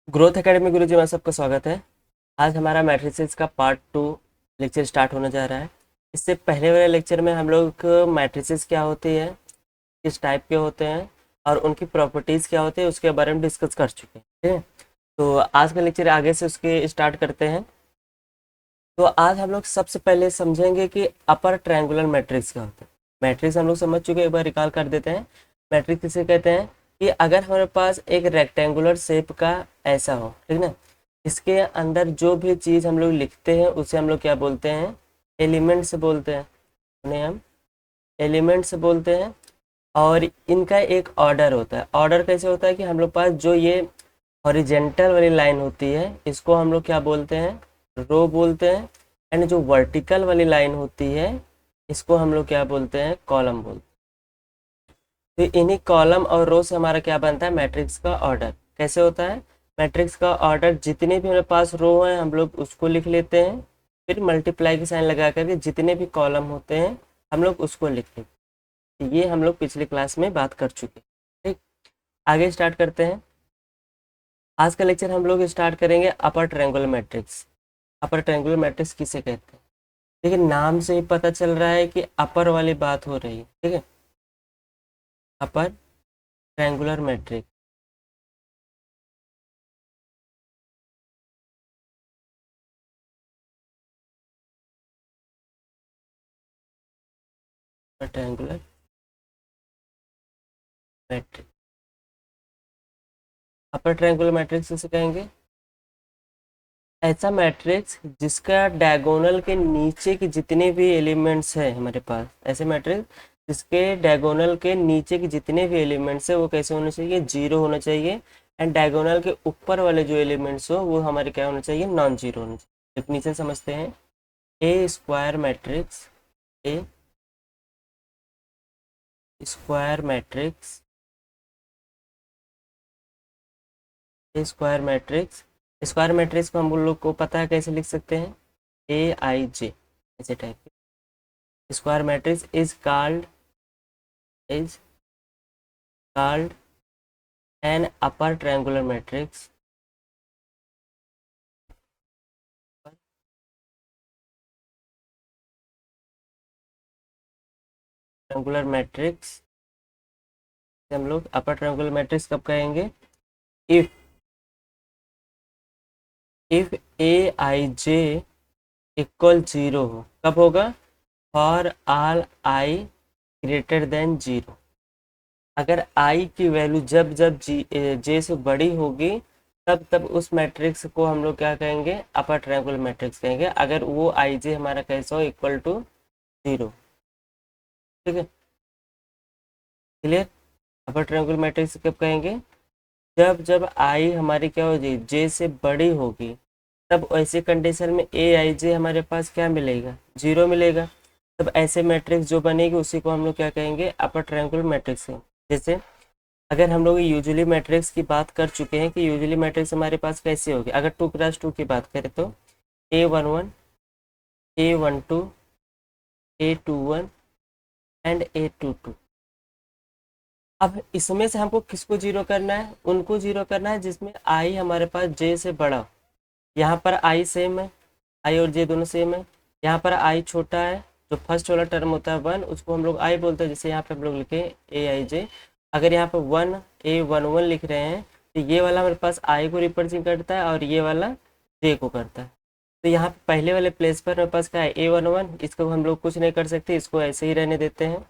Growth academy गुरुजी में सबका स्वागत है। आज हमारा मैट्रिसेस का पार्ट 2 लेक्चर स्टार्ट होने जा रहा है। इससे पहले वाले लेक्चर में हम लोग मैट्रिसेस क्या होती है, किस टाइप के होते हैं और उनकी प्रॉपर्टीज़ क्या होती है उसके बारे में डिस्कस कर चुके हैं। ठीक है, तो आज का लेक्चर आगे से उसके स्टार्ट करते हैं। तो आज हम लोग सबसे पहले समझेंगे कि अपर ट्रायंगुलर मैट्रिक्स क्या होता है। मैट्रिक्स हम लोग समझ चुके हैं, एक बार रिकॉल कर देते हैं। मैट्रिक्स किसे कहते हैं कि अगर हमारे पास एक रेक्टेंगुलर शेप का ऐसा हो, ठीक ना, इसके अंदर जो भी चीज़ हम लोग लिखते हैं उसे हम लोग क्या बोलते हैं, एलिमेंट्स बोलते हैं। उन्हें हम एलिमेंट्स बोलते हैं। और इनका एक ऑर्डर होता है। ऑर्डर कैसे होता है कि हम लोग पास जो ये हॉरिजेंटल वाली लाइन होती है इसको हम लोग क्या बोलते हैं, रो बोलते हैं। एंड जो वर्टिकल वाली लाइन होती है इसको हम लोग क्या बोलते हैं, कॉलम बोलते हैं। तो इन्हीं कॉलम और रो से हमारा क्या बनता है, मैट्रिक्स का ऑर्डर। कैसे होता है मैट्रिक्स का ऑर्डर, जितने भी हमारे पास रो हैं हम लोग उसको लिख लेते हैं, फिर मल्टीप्लाई की साइन लगा करके जितने भी कॉलम होते हैं हम लोग उसको लिख लेते हैं। ये हम लोग पिछली क्लास में बात कर चुके हैं। ठीक, आगे स्टार्ट करते हैं। आज का लेक्चर हम लोग स्टार्ट करेंगे upper triangular matrix. Upper triangular matrix किसे कहते हैं, देखिए नाम से ही पता चल रहा है कि अपर वाली बात हो रही है। ठीक है, upper triangular matrix. Triangular matrix, upper triangular matrix किसे कहेंगे, ऐसा मैट्रिक्स जिसका डायगोनल के नीचे के जितने भी एलिमेंट्स हैं हमारे पास, ऐसे मैट्रिक्स जिसके डायगोनल के नीचे के जितने भी एलिमेंट्स है वो कैसे होने चाहिए, जीरो होना चाहिए। एंड डायगोनल के ऊपर वाले जो एलिमेंट्स हो वो हमारे क्या होना चाहिए, नॉन जीरो होना चाहिए। डेफिनीशन समझते हैं। ए square matrix, A square matrix, A square matrix. Square matrix को हम लोग को पता है कैसे लिख सकते हैं, ए आई जे, ऐसे टाइप के। Square matrix is called an upper triangular matrix. Triangular matrix हम लोग अपर ट्रायंगुलर मैट्रिक्स कब कहेंगे, if if A I J equal zero हो। कब होगा, for all I greater than zero. अगर आई की वैल्यू जब जब जे से बड़ी होगी तब तब उस मैट्रिक्स को हम लोग क्या कहेंगे, अपर ट्रायंगुलर मैट्रिक्स कहेंगे, अगर वो आई जे हमारा कैसा हो, इक्वल टू जीरो। ठीक है, क्लियर। अपर ट्रायंगुलर मैट्रिक्स कब कहेंगे, जब जब आई हमारी क्या होगी, जे से बड़ी होगी, तब ऐसे कंडीशन में ए आई जे हमारे पास क्या मिलेगा, जीरो मिलेगा। तब ऐसे मैट्रिक्स जो बनेगी उसी को हम लोग क्या कहेंगे, अपर ट्रायंगुलर मैट्रिक्स है। जैसे अगर हम लोग यूजुअली मैट्रिक्स की बात कर चुके हैं कि यूजुअली मैट्रिक्स हमारे पास कैसे होगी, अगर 2x2 की बात करें तो A11, A12, A21 and A22। अब इसमें से हमको किसको जीरो करना है, उनको जीरो करना है जिसमें आई हमारे पास जे से बड़ा हो। यहाँ पर आई सेम है, आई और जे दोनों सेम है। यहाँ पर आई छोटा है, जो फर्स्ट वाला टर्म होता है वन, उसको हम लोग आई बोलते हैं। जैसे यहाँ पे हम लोग लिखे ए आई जे, अगर यहाँ पर वन A11 लिख रहे हैं तो ये वाला हमारे पास आई को रिप्रेजेंट करता है और ये वाला जे को करता है। तो यहाँ पे पहले वाले प्लेस पर हमारे पास क्या है, A11, इसको हम लोग कुछ नहीं कर सकते, इसको ऐसे ही रहने देते हैं।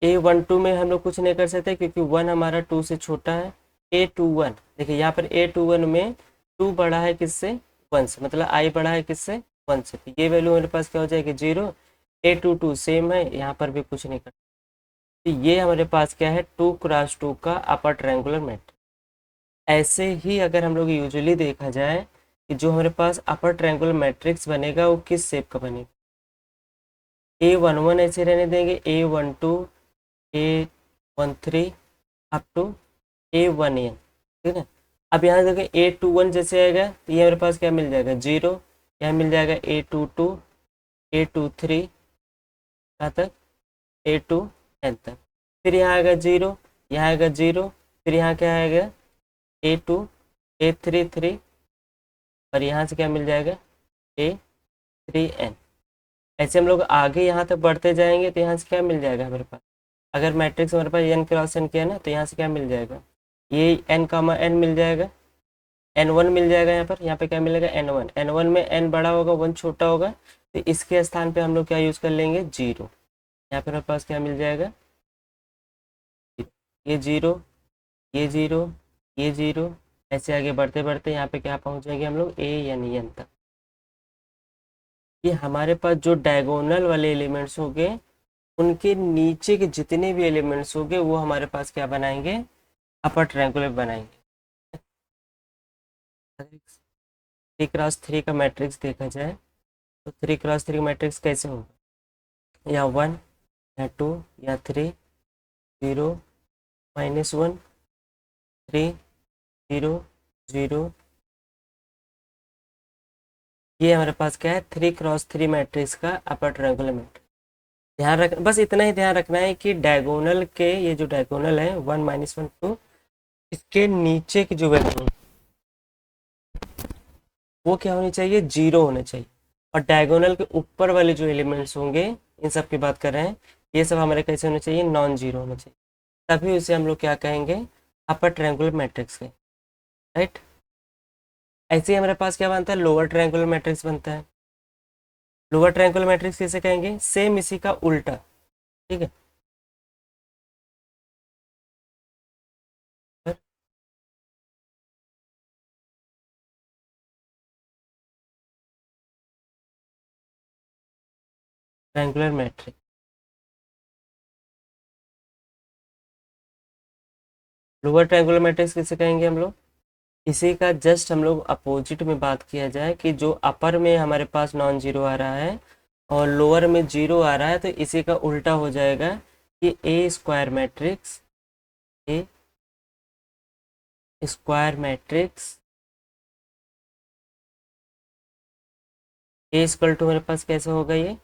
A12 में हम लोग कुछ नहीं कर सकते क्योंकि वन हमारा टू से छोटा है। A21 देखिए, यहाँ पर A21 में टू बड़ा है किससे, वन से, मतलब आई बड़ा है किससे, वन से। तो ये वैल्यू मेरे पास क्या हो जाएगी, जीरो। A22 सेम है, यहाँ पर भी कुछ नहीं कर। तो ये हमारे पास क्या है, 2x2 का अपर ट्रायंगुलर मैट्रिक्स। ऐसे ही अगर हम लोग यूजुअली देखा जाए कि जो हमारे पास अपर ट्रायंगुलर मैट्रिक्स बनेगा वो किस शेप का बनेगा, A11 ऐसे रहने देंगे, A12, A13 up to A1n। ठीक है, अब यहाँ देखो A21 जैसे आएगा तो ये मेरे पास क्या मिल जाएगा, जीरो। यहाँ मिल जाएगा A22, A23 कहाँ तक, A2n तक। फिर यहाँ आएगा जीरो, यहाँ आएगा जीरो, फिर यहाँ क्या आएगा, A2 A33 और यहाँ से क्या मिल जाएगा A3n। ऐसे हम लोग आगे यहाँ तक बढ़ते जाएंगे तो यहाँ से क्या मिल जाएगा हमारे पास, अगर मैट्रिक्स हमारे पास n क्रॉस n किया ना तो यहाँ से क्या मिल जाएगा, ये n कामा n मिल जाएगा, n1 मिल जाएगा, यहाँ पे क्या मिलेगा n1, n1 में n बड़ा होगा 1 छोटा होगा, तो इसके स्थान पे हम लोग क्या यूज़ कर लेंगे 0। यहाँ पे हमारे पास क्या मिल जाएगा, ये 0, ये 0, ये 0, ऐसे आगे बढ़ते बढ़ते यहाँ पे क्या पहुँच जाएंगे हम लोग an तक। ये हमारे पास जो डायगोनल वाले एलिमेंट्स होंगे उनके नीचे के जितने भी एलिमेंट्स होंगे वो हमारे पास क्या बनाएंगे, अपर ट्रायंगुलर बनाएंगे। 3x3 का मैट्रिक्स देखा जाए तो 3x3 मैट्रिक्स कैसे होगा, या 1 या 2 या 3, 0 -1 3 0 0। ये हमारे पास क्या है 3x3 मैट्रिक्स का अपर ट्रायंगुलर मैट्रिक्स। ध्यान रख, बस इतना ही ध्यान रखना है कि डायगोनल के, ये जो डायगोनल है 1 -1 2, इसके नीचे की जो वैल्यू वो क्या होनी चाहिए, 0 होना चाहिए। और डायगोनल के ऊपर वाले जो एलिमेंट्स होंगे, इन सब की बात कर रहे हैं, ये सब हमारे कैसे होने चाहिए, नॉन जीरो होना चाहिए, तभी उसे हम लोग क्या कहेंगे, अपर ट्रायंगुलर मैट्रिक्स के, राइट। ऐसे ही हमारे पास क्या बनता है, लोअर ट्रायंगुलर मैट्रिक्स बनता है। लोअर ट्रायंगुलर मैट्रिक्स कैसे कहेंगे, सेम इसी का उल्टा, ठीक है। Triangular matrix, lower triangular matrix कैसे कहेंगे हम लोग, इसी का जस्ट हम लोग अपोजिट में बात किया जाए कि जो अपर में हमारे पास नॉन जीरो आ रहा है और लोअर में जीरो आ रहा है, तो इसी का उल्टा हो जाएगा कि A square matrix, A square matrix, A equal to मेरे पास कैसे होगा, ये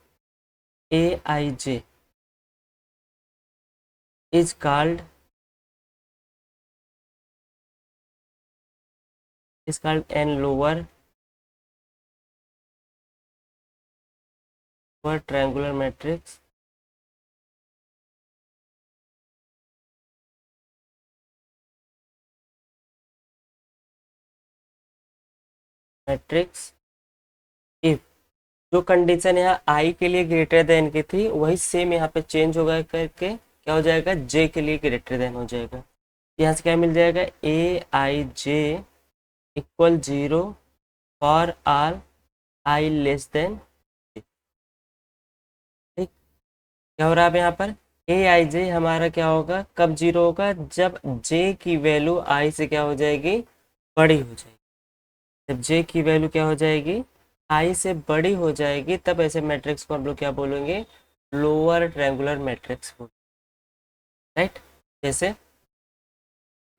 A I J is called an lower triangular matrix, matrix if, जो कंडीशन यहाँ आई के लिए ग्रेटर देन की थी वही सेम यहाँ पे चेंज होगा करके क्या हो जाएगा, जे के लिए ग्रेटर देन हो जाएगा। यहाँ से क्या मिल जाएगा, A I J equal 0 for all I less than, ठीक। क्या हो रहा है अब यहाँ पर, ए आई जे हमारा क्या होगा, कब 0 होगा, जब जे की वैल्यू आई से क्या हो जाएगी, बड़ी हो जाएगी। जब जे की वैल्यू क्या हो जाएगी, आई से बड़ी हो जाएगी, तब ऐसे मैट्रिक्स को हम लोग क्या बोलेंगे, लोअर ट्रायंगुलर मैट्रिक्स बोल, राइट। जैसे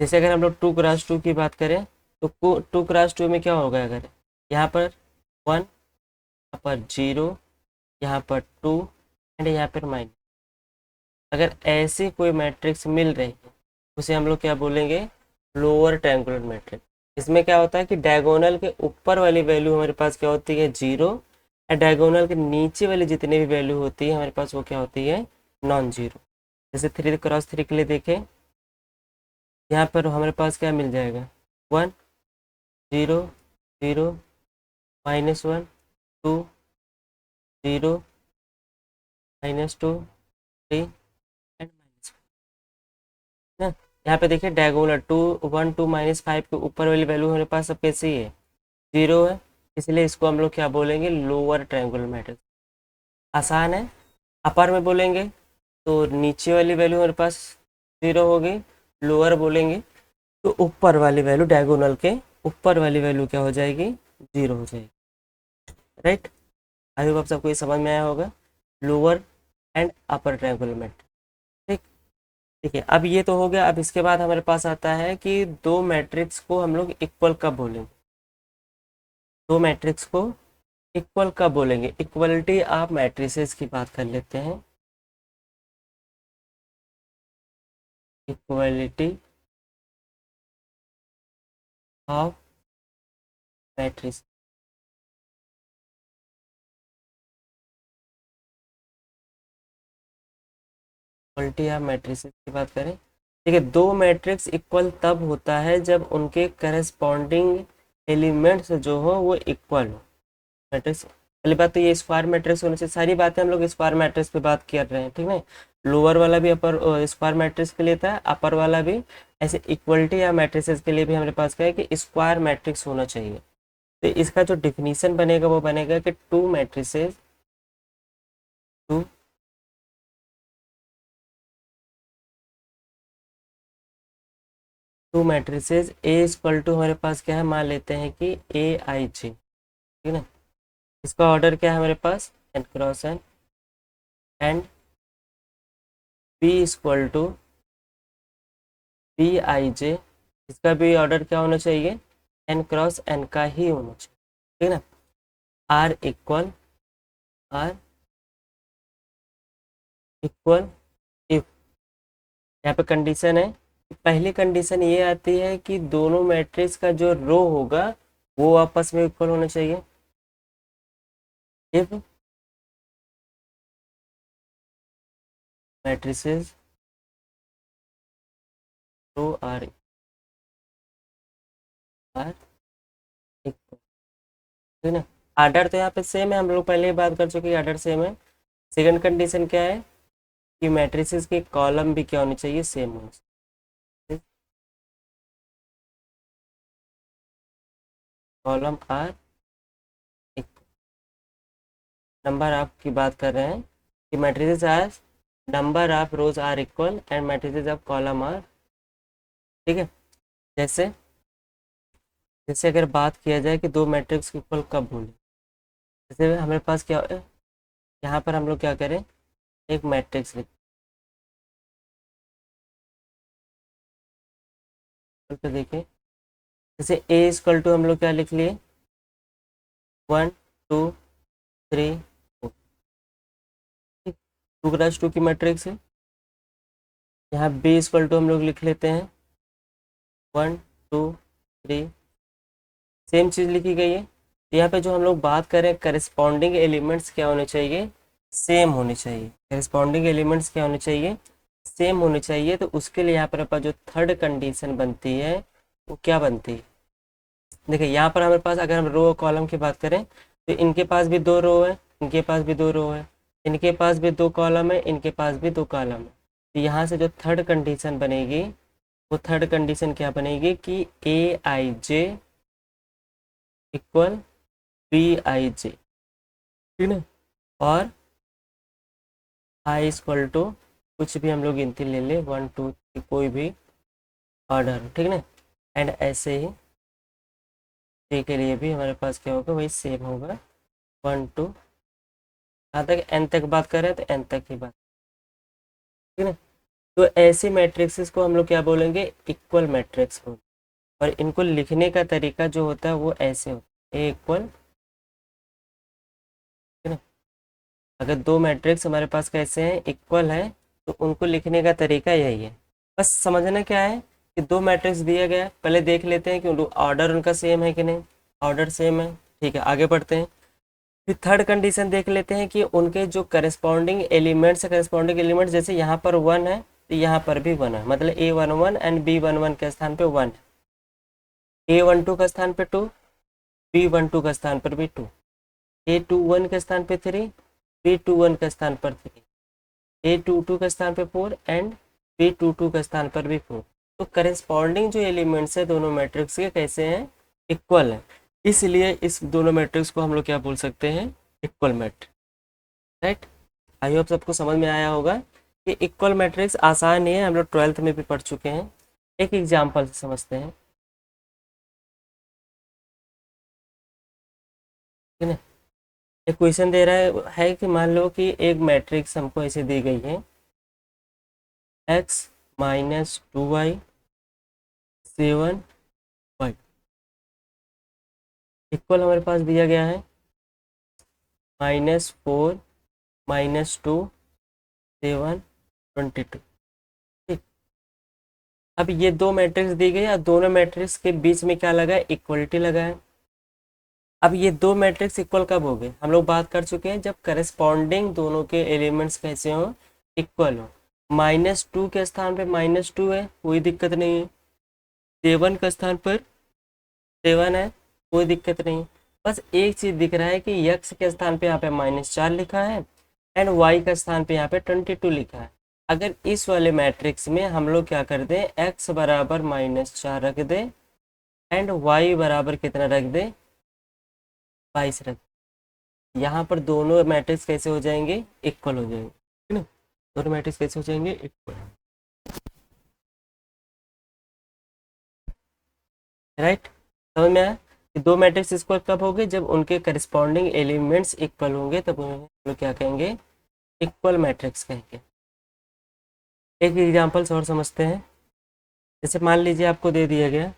जैसे अगर हम लोग 2x2 की बात करें तो 2x2 में क्या होगा, अगर यहाँ पर 1, यहाँ पर 0, यहाँ पर 2 एंड यहाँ पर माइनस, अगर ऐसी कोई मैट्रिक्स मिल रही है उसे हम लोग क्या बोलेंगे, लोअर ट्रायंगुलर मैट्रिक्स। इसमें क्या होता है कि डायगोनल के ऊपर वाली वैल्यू हमारे पास क्या होती है, 0, और डायगोनल के नीचे वाली जितनी भी वैल्यू होती है हमारे पास वो क्या होती है, नॉन जीरो। जैसे 3x3 के लिए देखें, यहाँ पर हमारे पास क्या मिल जाएगा, 1 0 0 -1 2 0 -2 3 एंड माइनस ना। यहाँ पे देखिए डायगोनल 2 1 2 -5 के ऊपर वाली वैल्यू हमारे पास सब कैसी है, 0 है, इसलिए इसको हम लोग क्या बोलेंगे, लोअर ट्रायंगुलर मैट्रिक्स। आसान है। अपर में बोलेंगे तो नीचे वाली वैल्यू हमारे पास 0 होगी, लोअर बोलेंगे तो ऊपर वाली वैल्यू, डायगोनल के ऊपर वाली वैल्यू क्या हो जाएगी, 0 हो जाएगी, राइट। आई होप आप सबको ये समझ में आया होगा, lower and upper triangular matrix, ठीक। ठीक है, अब ये तो हो गया। अब इसके बाद हमारे पास आता है कि दो मैट्रिक्स को हम लोग इक्वल कब बोलेंगे, दो मैट्रिक्स को इक्वल कब बोलेंगे, इक्वलिटी ऑफ मैट्रिसेस की बात कर लेते हैं। इक्वलिटी ऑफ मैट्रिक्स इक्वलिटी या मैट्रिसेस की बात करें, ठीक है, दो मैट्रिक्स इक्वल तब होता है जब उनके करस्पॉन्डिंग एलिमेंट्स जो हो वो इक्वल हो। मैट्रिक्स पहली बात तो ये स्क्वायर मैट्रिक्स होने से, सारी बातें हम लोग स्क्वायर मैट्रिक्स पे बात कर रहे हैं, ठीक है। लोअर वाला भी अपर स्क्वायर मैट्रिक्स के लिए था, अपर वाला भी ऐसे इक्वलिटी या मैट्रिसेस के लिए भी हमारे पास क्या है कि स्क्वायर मैट्रिक्स होना चाहिए। तो इसका जो डिफिनीशन बनेगा वो बनेगा कि two two matrices A equal to हमारे पास क्या है, मान लेते हैं कि ए आई जे, ठीक है ना। इसका ऑर्डर क्या है हमारे पास, N cross N, and B equal to B I J, इसका भी ऑर्डर क्या होना चाहिए, एन क्रॉस एन का ही होना चाहिए, ठीक है ना। Are equal are equal if, यहाँ पे कंडीशन है, पहली कंडीशन ये आती है कि दोनों मैट्रिक्स का जो रो होगा वो आपस में इक्वल होना चाहिए। If matrices row are are equal, ठीक है ना। आर्डर तो यहाँ पे सेम है, हम लोग पहले ही बात कर चुके हैं, आर्डर सेम है। सेकंड कंडीशन क्या है कि मैट्रिसेस के कॉलम भी क्या होने चाहिए, सेम होने चाहिए, column are equal, number of की बात कर रहे हैं कि matrices are number of rows are equal and matrices of column are, ठीक है। जैसे जैसे अगर बात किया जाए कि दो मैट्रिक्स इक्वल कब होंगे, जैसे हमारे पास क्या है, यहाँ पर हम लोग क्या करें, एक मैट्रिक्स लिख पे देखें, जैसे ए इक्वल टू हम लोग क्या लिख लिए, 1 2 3 4, टू क्रॉस टू की मैट्रिक्स है। यहाँ बी इक्वल टू हम लोग लिख लेते हैं 1 2 3, सेम चीज़ लिखी गई है। तो यहाँ पे जो हम लोग बात करें करस्पॉन्डिंग एलिमेंट्स क्या होने चाहिए, सेम होने चाहिए। करस्पॉन्डिंग एलिमेंट्स क्या होने चाहिए, सेम होने चाहिए। तो उसके लिए यहाँ पर अपना जो थर्ड कंडीशन बनती है वो क्या बनती है, देखिए यहाँ पर हमारे पास अगर हम रो और कॉलम की बात करें तो इनके पास भी दो रो है, इनके पास भी दो रो है, इनके पास भी दो कॉलम है, इनके पास भी दो कॉलम है। तो यहाँ से जो थर्ड कंडीशन बनेगी वो थर्ड कंडीशन क्या बनेगी कि ए I J equal B I जे, ठीक है। और आई इक्वल टू कुछ भी हम लोग गिनती ले ले 1 2 3 कोई भी ऑर्डर, ठीक है ना। एंड ऐसे ही जे के लिए भी हमारे पास क्या होगा, वही सेम होगा 1 2, यहाँ तक एन तक बात कर रहे हैं तो एन तक ही बात, ठीक है ना। तो ऐसे मैट्रिक्सेस को हम लोग क्या बोलेंगे, इक्वल मैट्रिक्स बोलेंगे। और इनको लिखने का तरीका जो होता है वो ऐसे होता है, ए इक्वल, ठीक है ना। अगर दो मैट्रिक्स हमारे पास कैसे हैं, इक्वल है, तो उनको लिखने का तरीका यही है। बस समझना क्या है कि दो मैट्रिक्स दिया गया है, पहले देख लेते हैं कि ऑर्डर उनका सेम है कि नहीं, ऑर्डर सेम है, ठीक है, आगे बढ़ते हैं। फिर थर्ड कंडीशन देख लेते हैं कि उनके जो करस्पॉन्डिंग एलिमेंट्स है, करस्पॉन्डिंग एलिमेंट्स जैसे यहाँ पर 1 है तो यहाँ पर भी 1 है, मतलब A11 एंड B11 के स्थान पे 1 है, A12 का स्थान पे 2, B12 का स्थान पर भी 2, A21 के स्थान पे 3, B21 के स्थान पर 3, A22 के स्थान पे 4 एंड B22 के स्थान पर भी 4। तो करस्पॉन्डिंग जो एलिमेंट्स है दोनों मैट्रिक्स के कैसे हैं, इक्वल है। इसलिए इस दोनों मैट्रिक्स को हम लोग क्या बोल सकते हैं, equal matrix, right. I hope सबको समझ में आया होगा कि इक्वल मैट्रिक्स आसान ही है, हम लोग 12th में भी पढ़ चुके हैं। एक एग्जाम्पल से समझते हैं, ठीक है। एक क्वेश्चन दे रहा है कि मान लो कि एक मैट्रिक्स हमको ऐसे दी गई है, x-2y 7y, इक्वल हमारे पास दिया गया है -4 -2 7 22, ठीक। अब ये दो मैट्रिक्स दी गई और दोनों मैट्रिक्स के बीच में क्या लगा है, इक्वलिटी लगा है। अब ये दो मैट्रिक्स इक्वल कब हो गए, हम लोग बात कर चुके हैं जब करस्पॉन्डिंग दोनों के एलिमेंट्स कैसे हो, इक्वल हो। -2 के स्थान पे -2 है, कोई दिक्कत नहीं है। 7 का स्थान पर 7 है, कोई दिक्कत नहीं। बस एक चीज दिख रहा है कि यक्स के स्थान पे यहाँ पे -4 लिखा है एंड वाई का स्थान पे यहाँ पे 22 लिखा है। अगर इस वाले मैट्रिक्स में हम लोग क्या कर दें, एक्स बराबर -4 रख दें एंड वाई बराबर कितना रख दें, 22 रख। यहाँ पर दोनों मैट्रिक्स कैसे हो जाएंगे, इक्वल हो जाएंगे, ठीक है। दोनों मैट्रिक्स कैसे हो जाएंगे, इक्वल, राइट। समझ में आया कि दो मैट्रिक्स इक्वल कब होंगे, जब उनके करस्पॉन्डिंग एलिमेंट्स इक्वल होंगे, तब उन्हें हम लोग क्या कहेंगे, इक्वल मैट्रिक्स कहेंगे। एक एग्जांपल्स और समझते हैं। जैसे मान लीजिए आपको दे दिया गया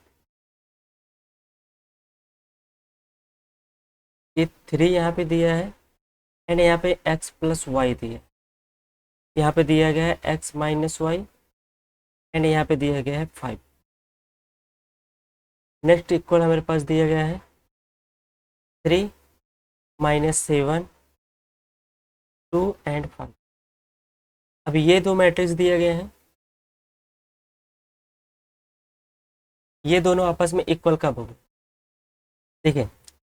ये 3 यहाँ पे दिया है एंड यहाँ पे x प्लस वाई दिया, यहाँ पे दिया गया है x माइनस वाई एंड यहाँ पे दिया गया है 5। नेक्स्ट इक्वल हमारे पास दिया गया है 3 -7 2 एंड 5। अब ये दो मैट्रिक्स दिए गए हैं, ये दोनों आपस में इक्वल कब होंगे, देखिए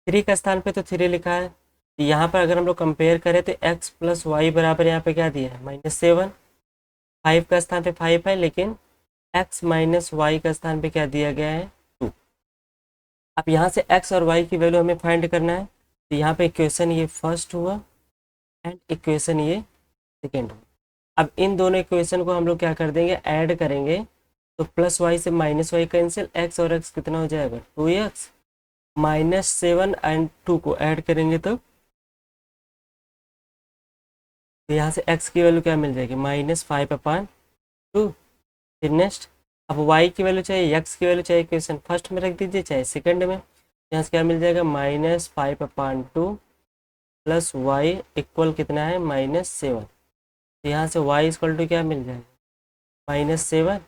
3 का स्थान पे तो 3 लिखा है, यहाँ पर अगर हम लोग कंपेयर करें तो x प्लस वाई बराबर यहाँ पे क्या दिया है, -7। 5 का स्थान पे 5 है, लेकिन x माइनस वाई का स्थान पे क्या दिया गया है, 2। अब यहाँ से x और y की वैल्यू हमें फाइंड करना है, तो यहाँ पे इक्वेशन ये फर्स्ट हुआ एंड इक्वेशन ये सेकेंड हुआ। अब इन दोनों इक्वेशन को हम लोग क्या कर देंगे, ऐड करेंगे, तो प्लस वाई से माइनस वाई कैंसिल, x और x कितना हो जाएगा, 2x। -7 एंड 2 को ऐड करेंगे तो यहाँ से x की वैल्यू क्या मिल जाएगी, -5/2। फिर नेक्स्ट, अब y की वैल्यू चाहिए, x की वैल्यू चाहिए, इक्वेशन फर्स्ट में रख दीजिए चाहे सेकंड में। यहाँ से क्या मिल जाएगा, -5/2 प्लस वाई इक्वल कितना है, -7। तो यहाँ से y इक्वल टू क्या मिल जाएगा, -7।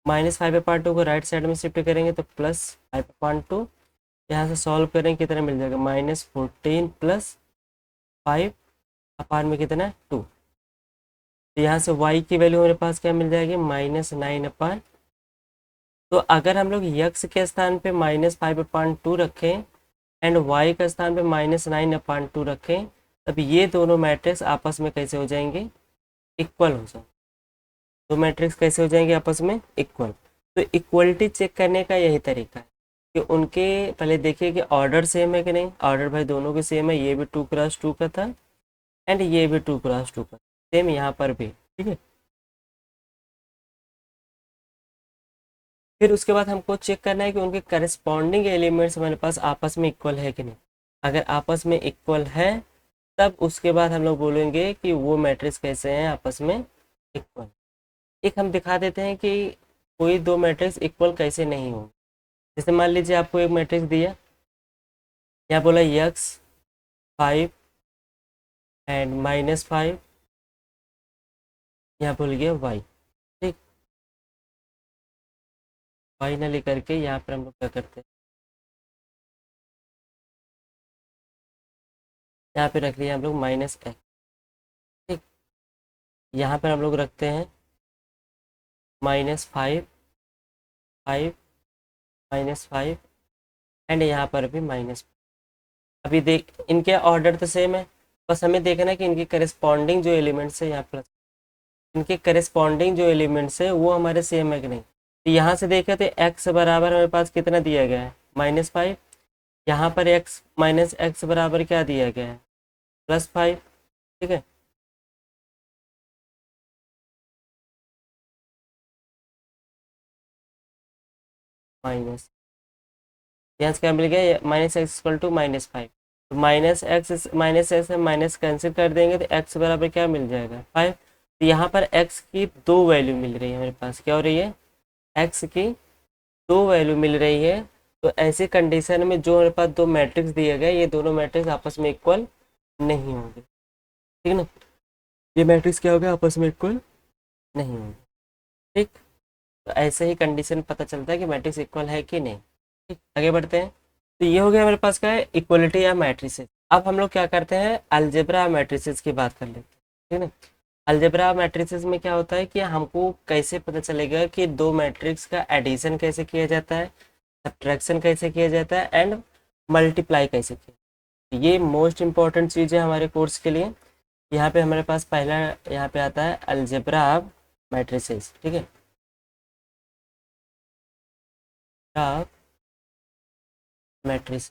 -5/2 को राइट साइड में शिफ्ट करेंगे तो +5/2। यहाँ से सॉल्व करेंगे कितना मिल जाएगा, -14 प्लस 5 अपान में कितना है, 2। तो यहाँ से y की वैल्यू हमारे पास क्या मिल जाएगी, -9/। तो अगर हम लोग यक्स के स्थान पे -5/2 रखें एंड y का स्थान पे -9/2 रखें, तब ये दोनों मैट्रिक्स आपस में कैसे हो जाएंगे, इक्वल हो जाए। दो मैट्रिक्स कैसे हो जाएंगे आपस में, इक्वल। तो इक्वलिटी चेक करने का यही तरीका है कि उनके पहले देखिए कि ऑर्डर सेम है कि नहीं। ऑर्डर भाई दोनों के सेम है, ये भी 2x2 का था एंड ये भी 2x2 का, सेम यहाँ पर भी, ठीक है। फिर उसके बाद हमको चेक करना है कि उनके करस्पॉन्डिंग एलिमेंट्स हमारे पास आपस में इक्वल है कि नहीं। अगर आपस में इक्वल है, तब उसके बाद हम लोग बोलेंगे कि वो मैट्रिक्स कैसे हैं आपस में इक्वल। एक हम दिखा देते हैं कि कोई दो मैट्रिक्स इक्वल कैसे नहीं हो। जैसे मान लीजिए आपको एक मैट्रिक्स दिया, यहाँ बोला यक्स 5 एंड -5, यहाँ भूल गया वाई, ठीक। वाई ना लेकर के यहाँ पर हम लोग क्या करते हैं, यहाँ पे रख लिया हम लोग -x, ठीक। यहाँ पर हम लोग रखते हैं -5 5 -5 एंड यहाँ पर भी -5। अभी देख इनके ऑर्डर तो सेम है, बस हमें देखना है कि इनके करस्पॉन्डिंग जो एलिमेंट्स है, यहाँ प्लस इनके करस्पॉन्डिंग जो एलिमेंट्स है वो हमारे सेम है कि नहीं। तो यहाँ से देखें तो x बराबर हमारे पास कितना दिया गया है, -5। यहाँ पर x -x बराबर क्या दिया गया है, +5, ठीक है। माइनस, यहाँ से क्या मिल गया, -x इक्वल टू -5। तो -x में माइनस कैंसिल कर देंगे तो x बराबर क्या मिल जाएगा, 5। तो यहाँ पर x की दो वैल्यू मिल रही है हमारे पास, क्या हो रही है, x की दो वैल्यू मिल रही है। तो ऐसी कंडीशन में जो हमारे पास दो मैट्रिक्स दिए गए, ये दोनों मैट्रिक्स आपस में इक्वल नहीं होंगे, ठीक है ना। ये मैट्रिक्स क्या हो गया, आपस में इक्वल नहीं होंगे, ठीक। तो ऐसे ही कंडीशन पता चलता है कि मैट्रिक्स इक्वल है कि नहीं, ठीक। आगे बढ़ते हैं। तो ये हो गया हमारे पास क्या है, इक्वलिटी या मैट्रिसेस। अब हम लोग क्या करते हैं, अलजेब्रा मैट्रिसेस की बात कर लेते हैं, ठीक है ना। अलजेब्रा मैट्रिसेस में क्या होता है कि हमको कैसे पता चलेगा कि दो मैट्रिक्स का एडिशन कैसे किया जाता है, सब्ट्रैक्शन कैसे किया जाता है, एंड मल्टीप्लाई कैसे किया। ये मोस्ट इंपॉर्टेंट चीज़ है हमारे कोर्स के लिए। यहाँ पे हमारे पास पहला यहाँ पे आता है अलजेब्रा मैट्रिसेस, ठीक है। मैट्रिस,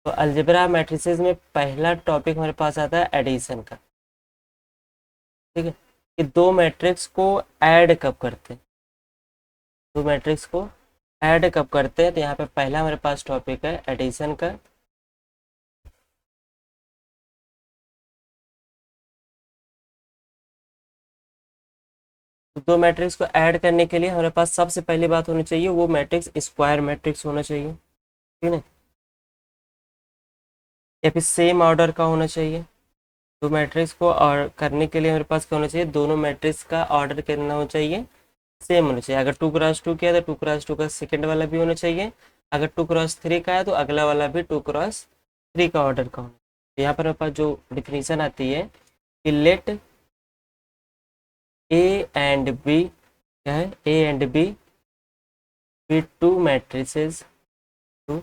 तो अलजेब्रा मैट्रिसेस में पहला टॉपिक हमारे पास आता है एडिशन का, ठीक है। कि दो मैट्रिक्स को ऐड कब करते हैं, दो मैट्रिक्स को ऐड कब करते हैं, तो यहाँ पे पहला हमारे पास टॉपिक है एडिशन का। तो दो मैट्रिक्स को ऐड करने के लिए हमारे पास सबसे पहली बात होनी चाहिए, वो मैट्रिक्स स्क्वायर मैट्रिक्स होना चाहिए, ठीक है। या फिर सेम ऑर्डर का होना चाहिए। दो मैट्रिक्स को और करने के लिए हमारे पास क्या होना चाहिए, दोनों मैट्रिक्स का ऑर्डर करना होना चाहिए, सेम होना चाहिए। अगर 2x2 किया तो 2x2 का सेकेंड वाला भी होना चाहिए। अगर 2x3 का है तो अगला वाला भी 2x3 का ऑर्डर का होना चाहिए। तो यहाँ पर हमारे पास जो डिफिनीशन आती है कि लेट ए एंड बी, क्या है, A and B be two matrices, two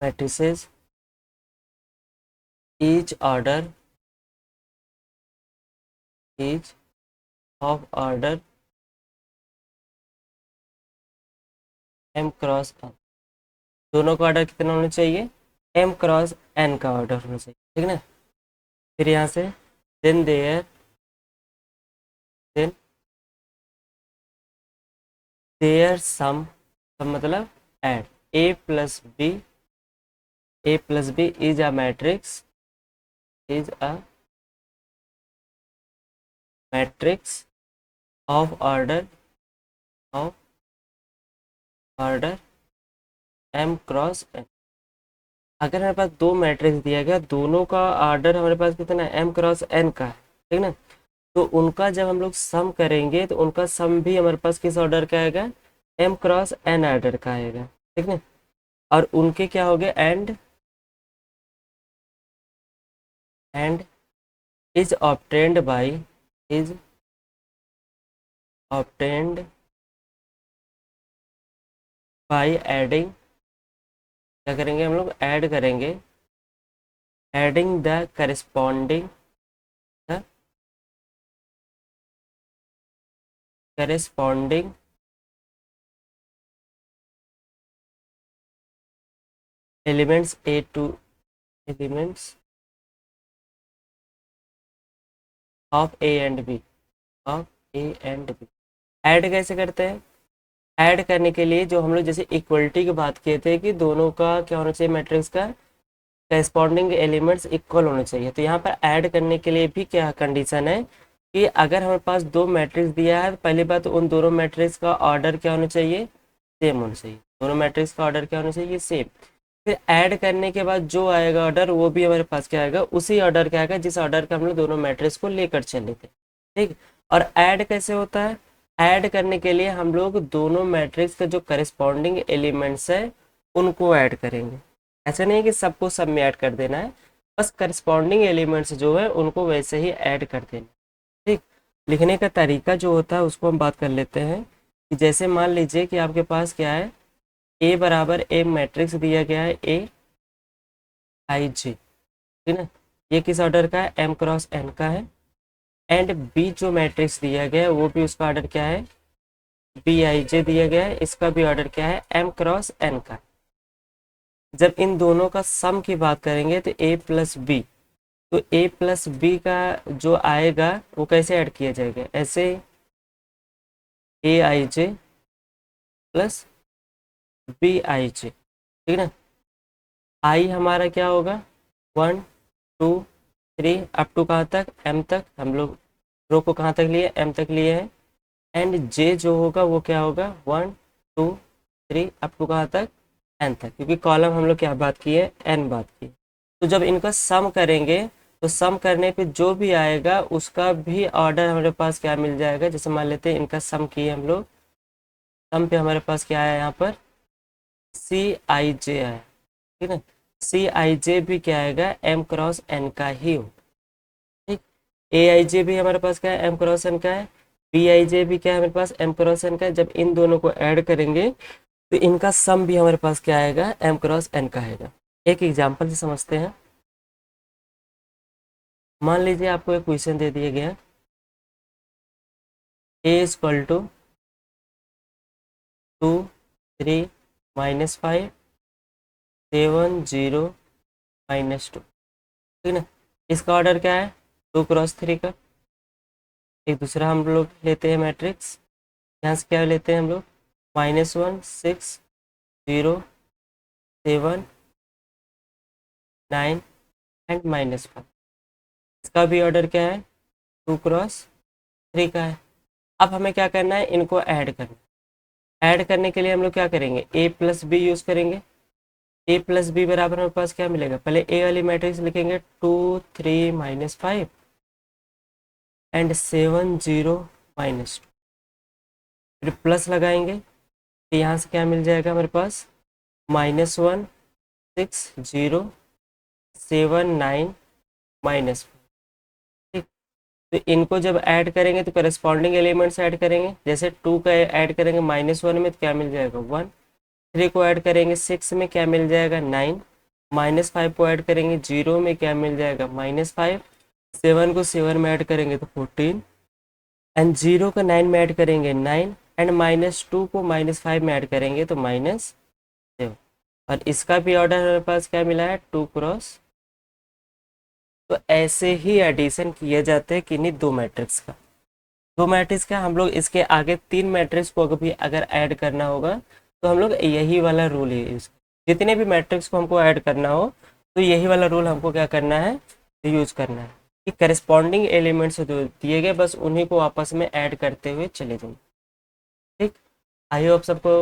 matrices each order, each of order m cross n। दोनों का ऑर्डर कितना होना चाहिए, m क्रॉस n का ऑर्डर होना चाहिए, ठीक है ना। फिर यहाँ से देन देन देयर सम मतलब add a plus B is a matrix, is a matrix of of order m cross n। अगर हमारे पास दो मैट्रिक्स दिया गया, दोनों का ऑर्डर हमारे पास कितना है, m क्रॉस n का है, ठीक ना। तो उनका जब हम लोग सम करेंगे तो उनका सम भी हमारे पास किस ऑर्डर का आएगा, m क्रॉस n ऑर्डर का आएगा, ठीक ना। और उनके क्या हो गए, and is obtained by, is obtained by adding, क्या करेंगे हम लोग, ऐड करेंगे, adding the corresponding, the corresponding elements A to elements of A and B, of A and B. Add कैसे करते हैं, ऐड करने के लिए जो हम लोग जैसे इक्वलिटी की बात किए थे कि दोनों का क्या होना चाहिए, मैट्रिक्स का करेस्पॉन्डिंग एलिमेंट्स इक्वल होने चाहिए। तो यहाँ पर ऐड करने के लिए भी क्या कंडीशन है कि अगर हमारे पास दो मैट्रिक्स दिया है, तो पहली बात तो उन दोनों मैट्रिक्स का ऑर्डर क्या होना चाहिए, सेम होना चाहिए। दोनों मैट्रिक्स का ऑर्डर क्या होना चाहिए, सेम। फिर ऐड करने के बाद जो आएगा ऑर्डर, वो भी हमारे पास क्या आएगा, उसी ऑर्डर का आएगा जिस ऑर्डर का हम लोग दोनों मैट्रिक्स को लेकर चले थे, ठीक। और ऐड कैसे होता है, ऐड करने के लिए हम लोग दोनों मैट्रिक्स का जो करस्पॉन्डिंग एलिमेंट्स है उनको ऐड करेंगे। ऐसा नहीं है कि सबको सब में ऐड कर देना है, बस करस्पॉन्डिंग एलिमेंट्स जो है उनको वैसे ही ऐड कर देना, ठीक। लिखने का तरीका जो होता है उसको हम बात कर लेते हैं कि जैसे मान लीजिए कि आपके पास क्या है, ए बराबर ए मैट्रिक्स दिया गया है, ए आई जे, ठीक है। ये किस ऑर्डर का है, एम क्रॉस एन का है। एंड बी जो मैट्रिक्स दिया गया है वो भी उसका ऑर्डर क्या है, बी आई जे दिया गया है, इसका भी ऑर्डर क्या है, एम क्रॉस एन का। जब इन दोनों का सम की बात करेंगे तो ए प्लस बी, तो ए प्लस बी का जो आएगा वो कैसे ऐड किया जाएगा, ऐसे ए I J plus B I जे, ठीक है ना। आई हमारा क्या होगा, 1 2 3 अप टू कहाँ तक, एम तक। हम लोग रो को कहाँ तक लिए, एम तक लिए हैं। एंड जे जो होगा वो क्या होगा, 1 2 3 अप टू कहाँ तक, एन तक, क्योंकि कॉलम हम लोग क्या बात की है, एन बात की। तो जब इनका सम करेंगे तो सम करने पे जो भी आएगा उसका भी ऑर्डर हमारे पास क्या मिल जाएगा, जैसे मान लेते हैं इनका सम किए हम लोग, सम पे हमारे पास क्या आया यहाँ पर, सी आई जे आया, ठीक है। सी आई जे भी क्या आएगा, एम क्रॉस एन का ही हो, ठीक। ए आई जे भी हमारे पास क्या है, एम क्रॉस एन का है। बी आई जे भी क्या है हमारे पास, एम क्रॉस एन का है। जब इन दोनों को ऐड करेंगे तो इनका सम भी हमारे पास क्या आएगा, एम क्रॉस एन का आएगा। एक एग्जाम्पल से समझते हैं। मान लीजिए आपको एक क्वेश्चन दे दिया गया, ए इक्वल टू 2 3 -5 7 0 -2, ठीक है। इसका ऑर्डर क्या है, 2 × 3 का। एक दूसरा हम लोग लेते हैं मैट्रिक्स, यहाँ से क्या लेते हैं हम लोग, -1 6 0 7 9 एंड -5। इसका भी ऑर्डर क्या है, 2 × 3 का है। अब हमें क्या करना है, इनको ऐड करना है। ऐड करने के लिए हम लोग क्या करेंगे, a प्लस बी यूज़ करेंगे। a प्लस बी बराबर हमारे पास क्या मिलेगा, पहले a वाली मैट्रिक्स लिखेंगे, 2 3 -5 एंड 7 0 -2, फिर प्लस लगाएंगे तो यहाँ से क्या मिल जाएगा हमारे पास, -1 6 0 7 9 -5, ठीक। तो इनको जब ऐड करेंगे तो करस्पॉन्डिंग एलिमेंट्स ऐड करेंगे। जैसे 2 का ऐड करेंगे -1 में तो क्या मिल जाएगा, 1। 3 को ऐड करेंगे 6 में, क्या मिल जाएगा, 9। -5 को ऐड करेंगे 0 में, क्या मिल जाएगा, -5। 7 को 7 में ऐड करेंगे तो 14 एंड 0 को 9 में ऐड करेंगे 9 एंड -2 को -5 में ऐड करेंगे तो -7। और इसका भी ऑर्डर हमारे पास क्या मिला है, 2 × तो ऐसे ही एडिशन किए जाते हैं किन्हीं दो मैट्रिक्स का। दो मैट्रिक्स का हम लोग इसके आगे 3 मैट्रिक्स को भी अगर ऐड करना होगा तो हम लोग यही वाला रूल ही यूज, जितने भी मैट्रिक्स को हमको ऐड करना हो तो यही वाला रूल हमको क्या करना है, यूज करना है कि करस्पॉन्डिंग एलिमेंट्स जो दिए गए बस उन्हीं को आपस में ऐड करते हुए चले जाएं, ठीक। आई होप सबको